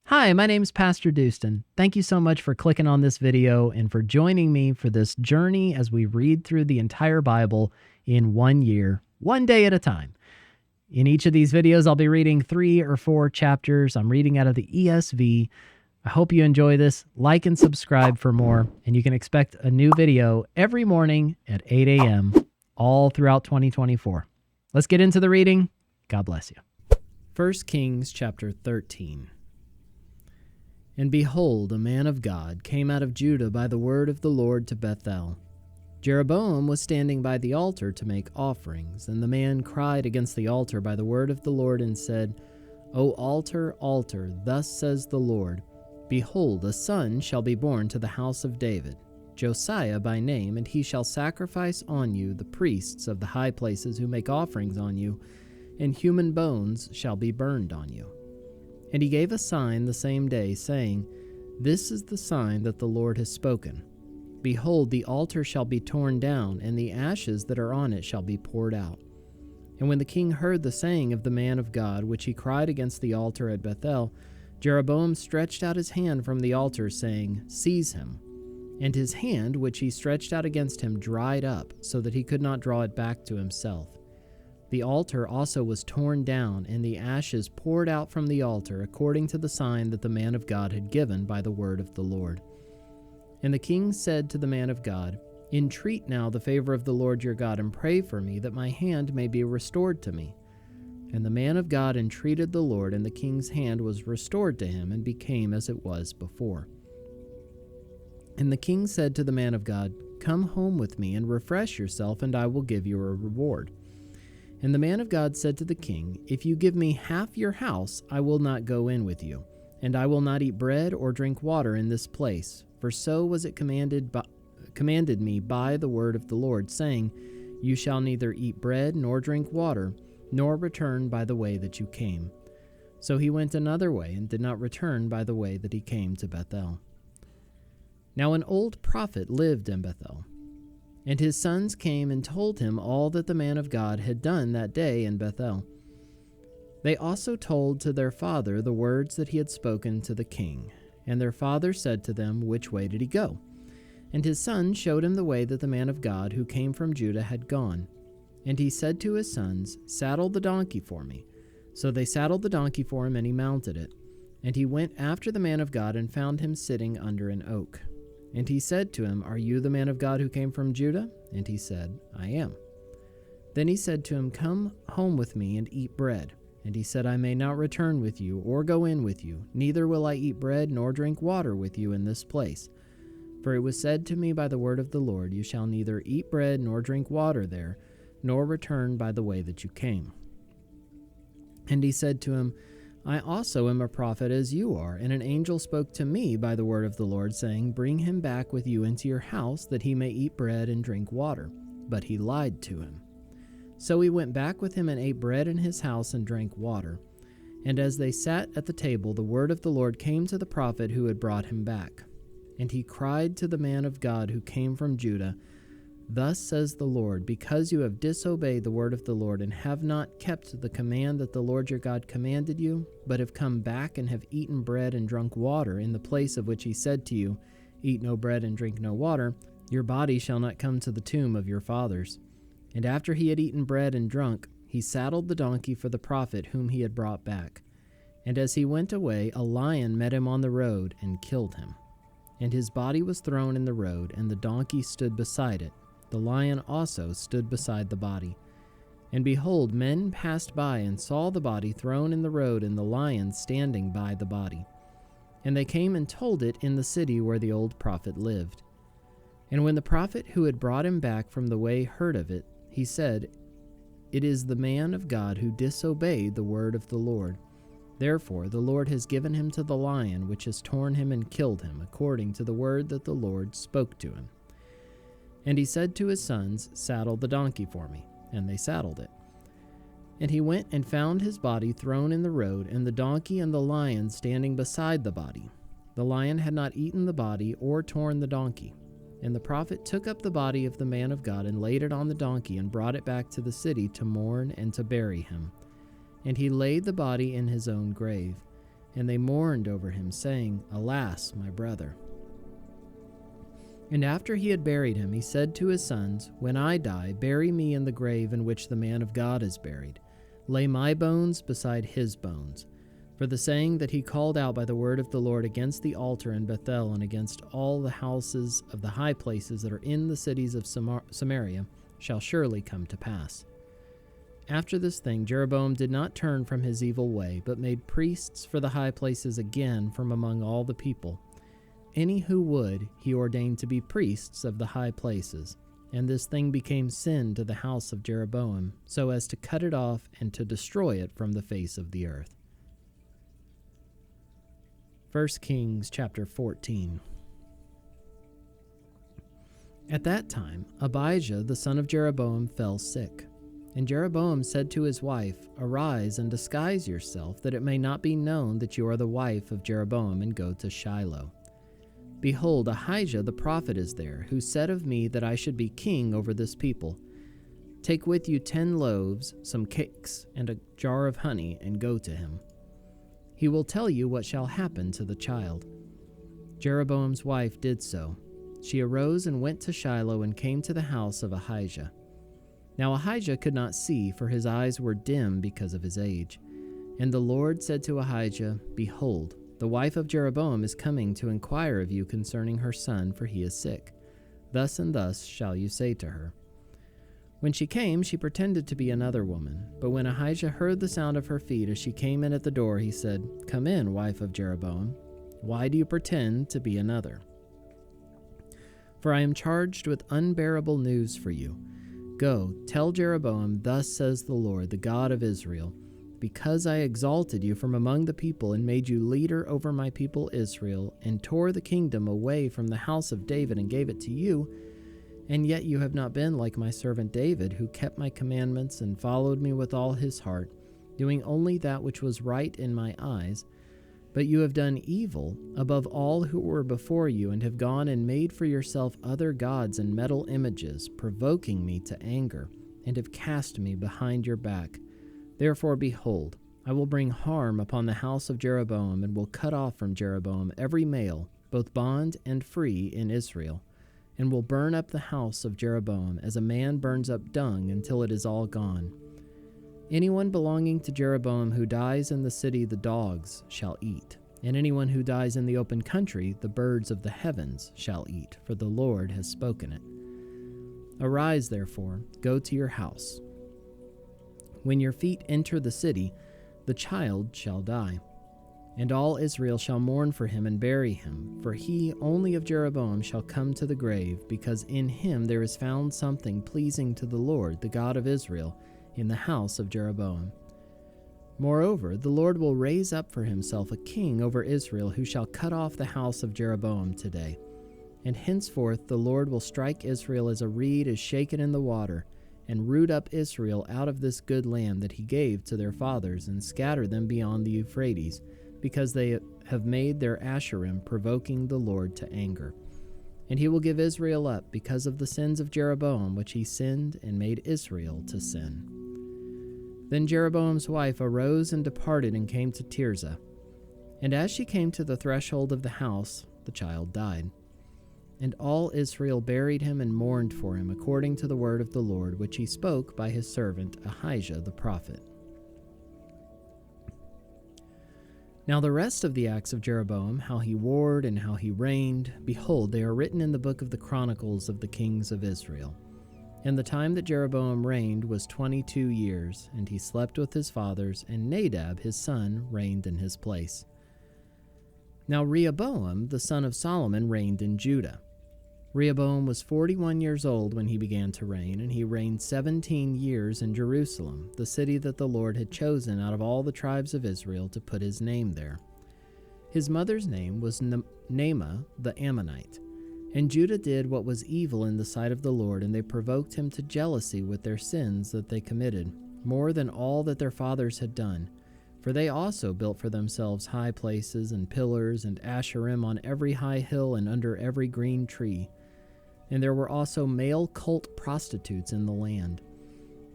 Hi, my name's PastorDoostyn. Thank you so much for clicking on this video and for joining me for this journey as we read through the entire Bible in 1 year, one day at a time. In each of these videos, I'll be reading 3 or 4 chapters. I'm reading out of the ESV. I hope you enjoy this. Like and subscribe for more, and you can expect a new video every morning at 8 a.m. all throughout 2024. Let's get into the reading. God bless you. 1 Kings chapter 13. And behold, a man of God came out of Judah by the word of the Lord to Bethel. Jeroboam was standing by the altar to make offerings, and the man cried against the altar by the word of the Lord and said, O altar, altar, thus says the Lord, behold, a son shall be born to the house of David, Josiah by name, and he shall sacrifice on you the priests of the high places who make offerings on you, and human bones shall be burned on you. And he gave a sign the same day, saying, This is the sign that the Lord has spoken. Behold, the altar shall be torn down, and the ashes that are on it shall be poured out. And when the king heard the saying of the man of God, which he cried against the altar at Bethel, Jeroboam stretched out his hand from the altar, saying, Seize him. And his hand, which he stretched out against him, dried up, so that he could not draw it back to himself. The altar also was torn down, and the ashes poured out from the altar, according to the sign that the man of God had given by the word of the Lord. And the king said to the man of God, Entreat now the favor of the Lord your God, and pray for me, that my hand may be restored to me. And the man of God entreated the Lord, and the king's hand was restored to him, and became as it was before. And the king said to the man of God, Come home with me, and refresh yourself, and I will give you a reward. And the man of God said to the king, If you give me half your house, I will not go in with you, and I will not eat bread or drink water in this place, for so was it commanded me by the word of the Lord, saying, You shall neither eat bread nor drink water, nor return by the way that you came. So he went another way, and did not return by the way that he came to Bethel. Now an old prophet lived in Bethel. And his sons came and told him all that the man of God had done that day in Bethel. They also told to their father the words that he had spoken to the king. And their father said to them, Which way did he go? And his son showed him the way that the man of God who came from Judah had gone. And he said to his sons, Saddle the donkey for me. So they saddled the donkey for him, and he mounted it. And he went after the man of God and found him sitting under an oak. And he said to him, Are you the man of God who came from Judah? And he said, I am. Then he said to him, Come home with me and eat bread. And he said, I may not return with you or go in with you, neither will I eat bread nor drink water with you in this place. For it was said to me by the word of the Lord, You shall neither eat bread nor drink water there, nor return by the way that you came. And he said to him, I also am a prophet as you are, and an angel spoke to me by the word of the Lord, saying, Bring him back with you into your house, that he may eat bread and drink water. But he lied to him. So he went back with him and ate bread in his house and drank water. And as they sat at the table, the word of the Lord came to the prophet who had brought him back. And he cried to the man of God who came from Judah, Thus says the Lord, because you have disobeyed the word of the Lord, and have not kept the command that the Lord your God commanded you, but have come back and have eaten bread and drunk water in the place of which he said to you, Eat no bread and drink no water, your body shall not come to the tomb of your fathers. And after he had eaten bread and drunk, he saddled the donkey for the prophet whom he had brought back. And as he went away, a lion met him on the road and killed him. And his body was thrown in the road, and the donkey stood beside it. The lion also stood beside the body. And behold, men passed by and saw the body thrown in the road, and the lion standing by the body. And they came and told it in the city where the old prophet lived. And when the prophet who had brought him back from the way heard of it, he said, It is the man of God who disobeyed the word of the Lord. Therefore the Lord has given him to the lion, which has torn him and killed him, according to the word that the Lord spoke to him. And he said to his sons, Saddle the donkey for me. And they saddled it. And he went and found his body thrown in the road, and the donkey and the lion standing beside the body. The lion had not eaten the body or torn the donkey. And the prophet took up the body of the man of God and laid it on the donkey and brought it back to the city to mourn and to bury him. And he laid the body in his own grave. and they mourned over him, saying, Alas, my brother. And after he had buried him, he said to his sons, When I die, bury me in the grave in which the man of God is buried. Lay my bones beside his bones. For the saying that he called out by the word of the Lord against the altar in Bethel and against all the houses of the high places that are in the cities of Samaria shall surely come to pass. After this thing, Jeroboam did not turn from his evil way, but made priests for the high places again from among all the people. Any who would, he ordained to be priests of the high places. And this thing became sin to the house of Jeroboam, so as to cut it off and to destroy it from the face of the earth. 1 Kings chapter 14. At that time, Abijah the son of Jeroboam fell sick. And Jeroboam said to his wife, Arise and disguise yourself, that it may not be known that you are the wife of Jeroboam, and go to Shiloh. Behold, Ahijah the prophet is there, who said of me that I should be king over this people. Take with you 10 loaves, some cakes, and a jar of honey, and go to him. He will tell you what shall happen to the child. Jeroboam's wife did so. She arose and went to Shiloh and came to the house of Ahijah. Now Ahijah could not see, for his eyes were dim because of his age. And the Lord said to Ahijah, Behold, the wife of Jeroboam is coming to inquire of you concerning her son, for he is sick. Thus and thus shall you say to her. When she came, she pretended to be another woman. But when Ahijah heard the sound of her feet as she came in at the door, he said, Come in, wife of Jeroboam. Why do you pretend to be another? For I am charged with unbearable news for you. Go, tell Jeroboam, Thus says the Lord, the God of Israel, because I exalted you from among the people and made you leader over my people Israel, and tore the kingdom away from the house of David and gave it to you, and yet you have not been like my servant David, who kept my commandments and followed me with all his heart, doing only that which was right in my eyes. But you have done evil above all who were before you, and have gone and made for yourself other gods and metal images, provoking me to anger, and have cast me behind your back. Therefore, behold, I will bring harm upon the house of Jeroboam, and will cut off from Jeroboam every male, both bond and free, in Israel, and will burn up the house of Jeroboam as a man burns up dung until it is all gone. Anyone belonging to Jeroboam who dies in the city the dogs shall eat, and anyone who dies in the open country the birds of the heavens shall eat, for the Lord has spoken it. Arise, therefore, go to your house. When your feet enter the city, the child shall die. And all Israel shall mourn for him and bury him, for he only of Jeroboam shall come to the grave, because in him there is found something pleasing to the Lord, the God of Israel, in the house of Jeroboam. Moreover, the Lord will raise up for himself a king over Israel, who shall cut off the house of Jeroboam today. And henceforth the Lord will strike Israel as a reed is shaken in the water, and root up Israel out of this good land that he gave to their fathers, and scatter them beyond the Euphrates, because they have made their Asherim, provoking the Lord to anger. And he will give Israel up because of the sins of Jeroboam, which he sinned and made Israel to sin. Then Jeroboam's wife arose and departed and came to Tirzah. And as she came to the threshold of the house, the child died. And all Israel buried him and mourned for him, according to the word of the Lord, which he spoke by his servant Ahijah the prophet. Now the rest of the acts of Jeroboam, how he warred and how he reigned, behold, they are written in the book of the Chronicles of the kings of Israel. And the time that Jeroboam reigned was 22 years, and he slept with his fathers, and Nadab his son reigned in his place. Now Rehoboam the son of Solomon reigned in Judah. Rehoboam was 41 years old when he began to reign, and he reigned 17 years in Jerusalem, the city that the Lord had chosen out of all the tribes of Israel to put his name there. His mother's name was Naamah the Ammonite. And Judah did what was evil in the sight of the Lord, and they provoked him to jealousy with their sins that they committed, more than all that their fathers had done. For they also built for themselves high places and pillars and Asherim on every high hill and under every green tree. And there were also male cult prostitutes in the land.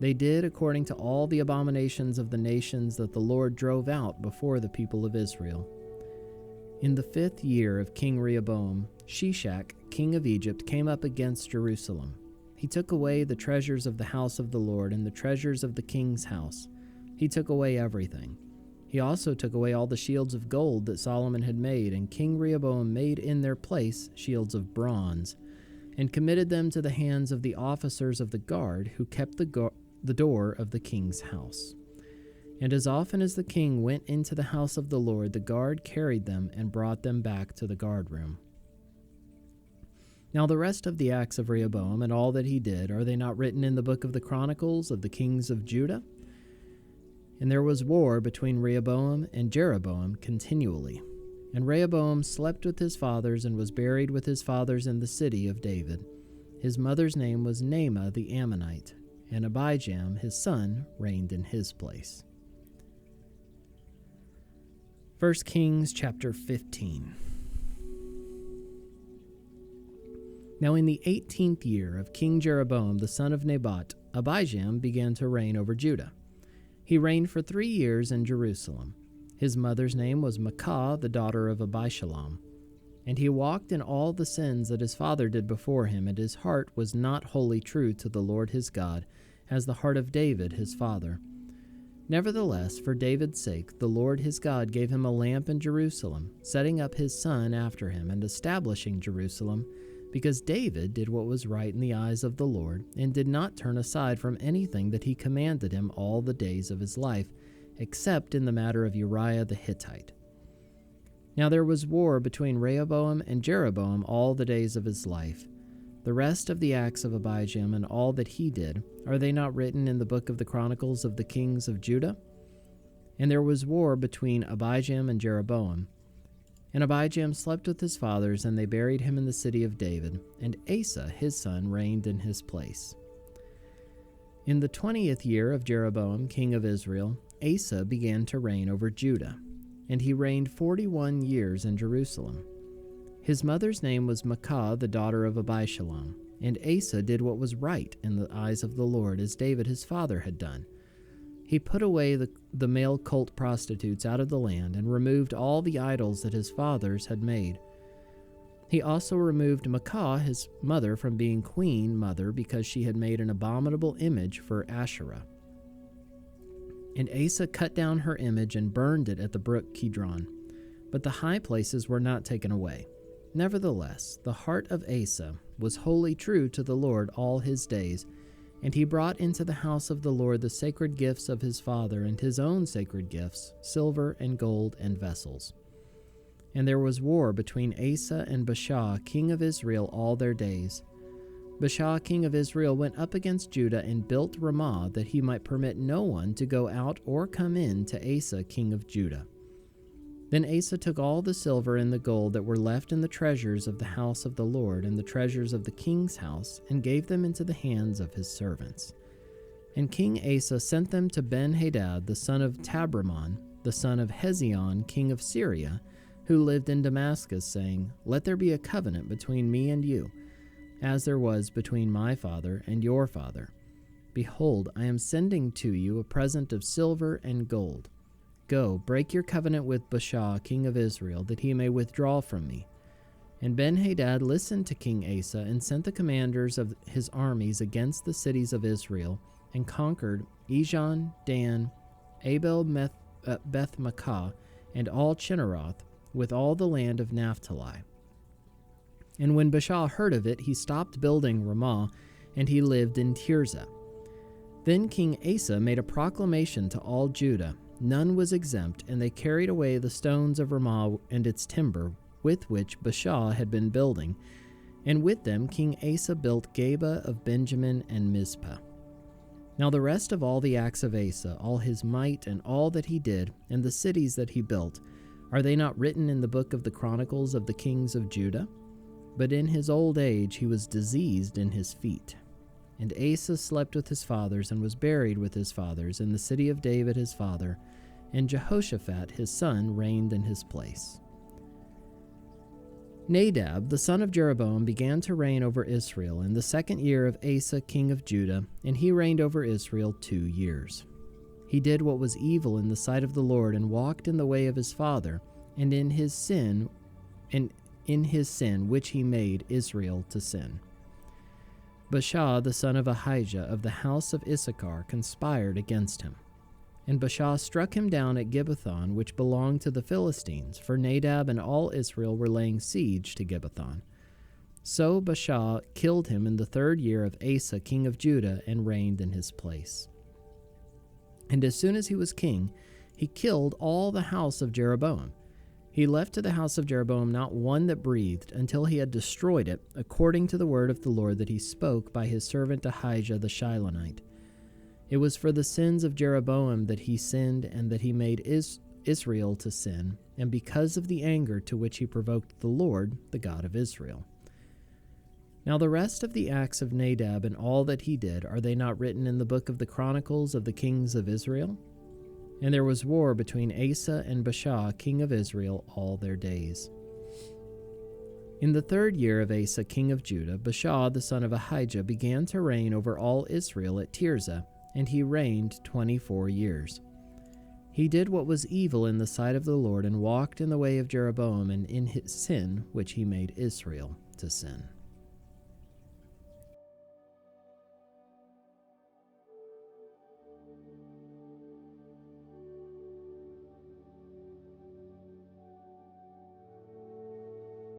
They did according to all the abominations of the nations that the Lord drove out before the people of Israel. In the 5th year of King Rehoboam, Shishak, king of Egypt, came up against Jerusalem. He took away the treasures of the house of the Lord and the treasures of the king's house. He took away everything. He also took away all the shields of gold that Solomon had made, and King Rehoboam made in their place shields of bronze, and committed them to the hands of the officers of the guard who kept the door of the king's house. And as often as the king went into the house of the Lord, the guard carried them and brought them back to the guardroom. Now the rest of the acts of Rehoboam and all that he did, are they not written in the book of the Chronicles of the kings of Judah? And there was war between Rehoboam and Jeroboam continually. And Rehoboam slept with his fathers and was buried with his fathers in the city of David. His mother's name was Naamah the Ammonite, and Abijam his son reigned in his place. 1 Kings chapter 15. Now in the 18th year of King Jeroboam the son of Nebat, Abijam began to reign over Judah. He reigned for 3 years in Jerusalem. His mother's name was Maacah, the daughter of Abishalom. And he walked in all the sins that his father did before him, and his heart was not wholly true to the Lord his God, as the heart of David his father. Nevertheless, for David's sake, the Lord his God gave him a lamp in Jerusalem, setting up his son after him, and establishing Jerusalem, because David did what was right in the eyes of the Lord, and did not turn aside from anything that he commanded him all the days of his life, except in the matter of Uriah the Hittite. Now there was war between Rehoboam and Jeroboam all the days of his life. The rest of the acts of Abijam and all that he did, are they not written in the book of the Chronicles of the kings of Judah? And there was war between Abijam and Jeroboam. And Abijam slept with his fathers, and they buried him in the city of David, and Asa his son reigned in his place. In the 20th year of Jeroboam king of Israel, Asa began to reign over Judah, and he reigned 41 years in Jerusalem. His mother's name was Maacah, the daughter of Abishalom, and Asa did what was right in the eyes of the Lord, as David his father had done. He put away the male cult prostitutes out of the land, and removed all the idols that his fathers had made. He also removed Maacah his mother from being queen mother, because she had made an abominable image for Asherah. And Asa cut down her image and burned it at the brook Kidron. But the high places were not taken away. Nevertheless, the heart of Asa was wholly true to the Lord all his days, and he brought into the house of the Lord the sacred gifts of his father, and his own sacred gifts, silver and gold and vessels. And there was war between Asa and Baasha, king of Israel, all their days. Baasha, king of Israel, went up against Judah and built Ramah, that he might permit no one to go out or come in to Asa, king of Judah. Then Asa took all the silver and the gold that were left in the treasures of the house of the Lord and the treasures of the king's house, and gave them into the hands of his servants. And King Asa sent them to Ben-Hadad, the son of Tabrimon, the son of Hezion, king of Syria, who lived in Damascus, saying, Let there be a covenant between me and you, as there was between my father and your father. Behold, I am sending to you a present of silver and gold. Go, break your covenant with Baasha, king of Israel, that he may withdraw from me. And Ben-Hadad listened to King Asa, and sent the commanders of his armies against the cities of Israel, and conquered Ijon, Dan, Abel-Beth-Maacah, and all Chinneroth, with all the land of Naphtali. And when Baasha heard of it, he stopped building Ramah, and he lived in Tirzah. Then King Asa made a proclamation to all Judah. None was exempt, and they carried away the stones of Ramah and its timber, with which Baasha had been building. And with them King Asa built Geba of Benjamin and Mizpah. Now the rest of all the acts of Asa, all his might and all that he did, and the cities that he built, are they not written in the book of the Chronicles of the kings of Judah? But in his old age he was diseased in his feet. And Asa slept with his fathers, and was buried with his fathers in the city of David his father, and Jehoshaphat his son reigned in his place. Nadab, the son of Jeroboam, began to reign over Israel in the 2nd year of Asa, king of Judah, and he reigned over Israel 2 years. He did what was evil in the sight of the Lord, and walked in the way of his father, and in his sin which he made Israel to sin. Baasha, the son of Ahijah of the house of Issachar, conspired against him. And Baasha struck him down at Gibbethon, which belonged to the Philistines, for Nadab and all Israel were laying siege to Gibbethon. So Baasha killed him in the 3rd year of Asa, king of Judah, and reigned in his place. And as soon as he was king, he killed all the house of Jeroboam. He left to the house of Jeroboam not one that breathed, until he had destroyed it, according to the word of the Lord that he spoke by his servant Ahijah the Shilonite. It was for the sins of Jeroboam that he sinned, and that he made Israel to sin, and because of the anger to which he provoked the Lord, the God of Israel. Now the rest of the acts of Nadab and all that he did, are they not written in the book of the Chronicles of the kings of Israel? And there was war between Asa and Baasha, king of Israel, all their days. In the 3rd year of Asa, king of Judah, Baasha, the son of Ahijah, began to reign over all Israel at Tirzah, and he reigned 24 years. He did what was evil in the sight of the Lord, and walked in the way of Jeroboam, and in his sin which he made Israel to sin.